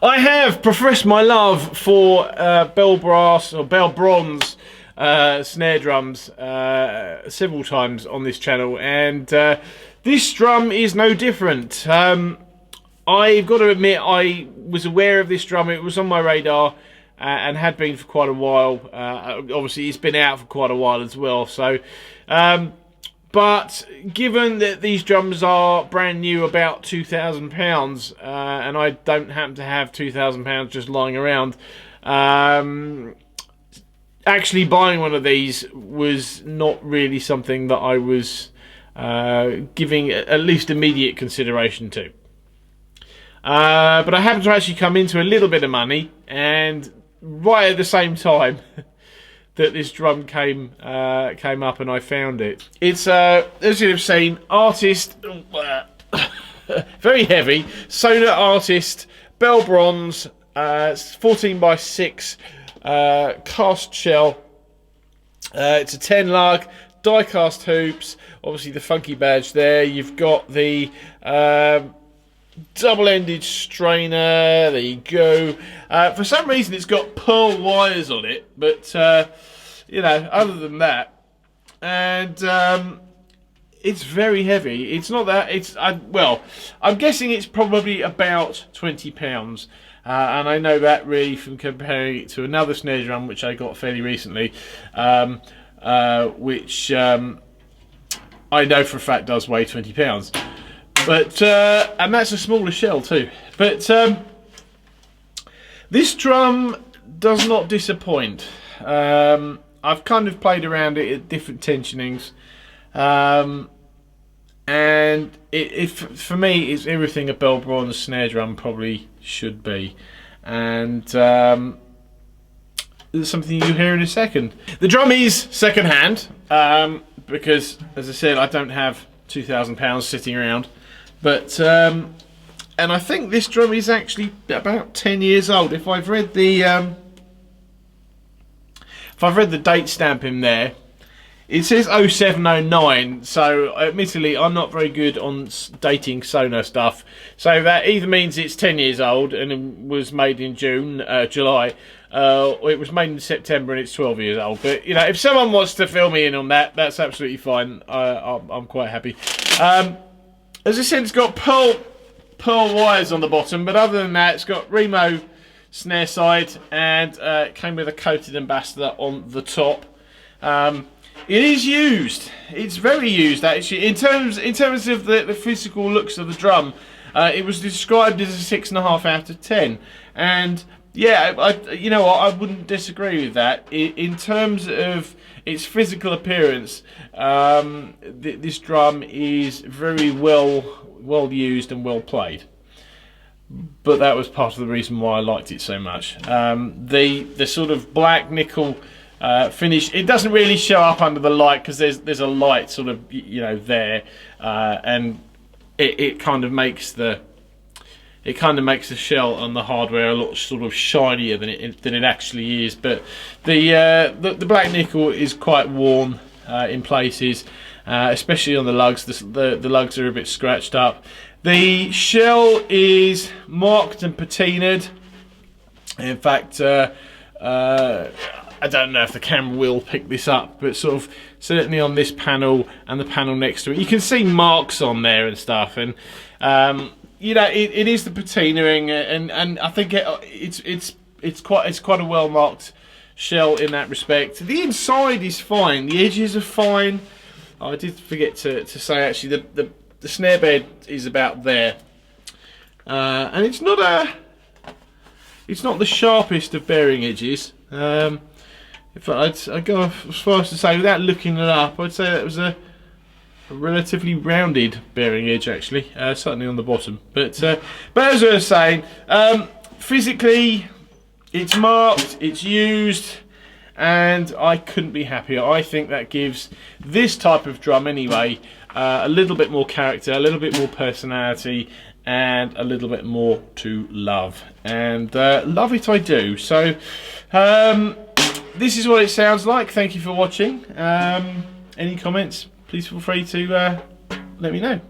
I have professed my love for bell brass or bell bronze snare drums several times on this channel, and this drum is no different. I've got to admit, I was aware of this drum. It was on my radar and had been for quite a while. Obviously, it's been out for quite a while as well. So, but given that these drums are brand new, about £2,000, and I don't happen to have £2,000 just lying around, actually buying one of these was not really something that I was giving at least immediate consideration to. But I happened to actually come into a little bit of money, and right at the same time that this drum came up and I found it. It's as you have seen, artist, very heavy, Sonor artist, bell bronze, 14x6 cast shell. It's a 10 lug, die cast hoops, obviously the funky badge there. You've got the double-ended strainer, there you go. For some reason it's got pearl wires on it, but you know, other than that, and it's very heavy. It's not that, well, I'm guessing it's probably about £20, and I know that really from comparing it to another snare drum which I got fairly recently, which I know for a fact does weigh £20. But and that's a smaller shell too. But this drum does not disappoint. I've kind of played around it at different tensionings, and for me, it's everything a bell bronze snare drum probably should be. And there's something you'll hear in a second. The drum is second hand, because, as I said, I don't have £2,000 sitting around. But and I think this drum is actually about 10 years old. If I've read the date stamp in there, it says 0709. So admittedly, I'm not very good on dating Sonor stuff. So that either means it's 10 years old and it was made in July, or it was made in September and it's 12 years old. But you know, if someone wants to fill me in on that, that's absolutely fine. I'm quite happy. As I said, it's got pearl wires on the bottom, but other than that, it's got Remo snare side, and it came with a coated ambassador on the top. It is used. It's very used actually. In terms of the physical looks of the drum, it was described as a 6.5 out of 10, and yeah, you know what, I wouldn't disagree with that. In terms of its physical appearance, this drum is very well used and well played. But that was part of the reason why I liked it so much. The sort of black nickel finish, it doesn't really show up under the light because there's a light sort of, you know, there, and it kind of makes the shell on the hardware a lot sort of shinier than it actually is. But the black nickel is quite worn in places, especially on the lugs. The lugs are a bit scratched up. The shell is marked and patinaed. In fact, I don't know if the camera will pick this up, but sort of certainly on this panel and the panel next to it, you can see marks on there and stuff. And you know, it is the patinaing, and I think it's quite a well marked shell in that respect. The inside is fine. The edges are fine. Oh, I did forget to say actually the snare bed is about there, and it's not the sharpest of bearing edges. If I'd go as far as to say, without looking it up, I'd say that was a relatively rounded bearing edge actually, certainly on the bottom. But as I was saying, physically it's marked, it's used, and I couldn't be happier. I think that gives this type of drum anyway a little bit more character, a little bit more personality, and a little bit more to love, and love it I do. So this is what it sounds like. Thank you for watching. Any comments, please feel free to let me know.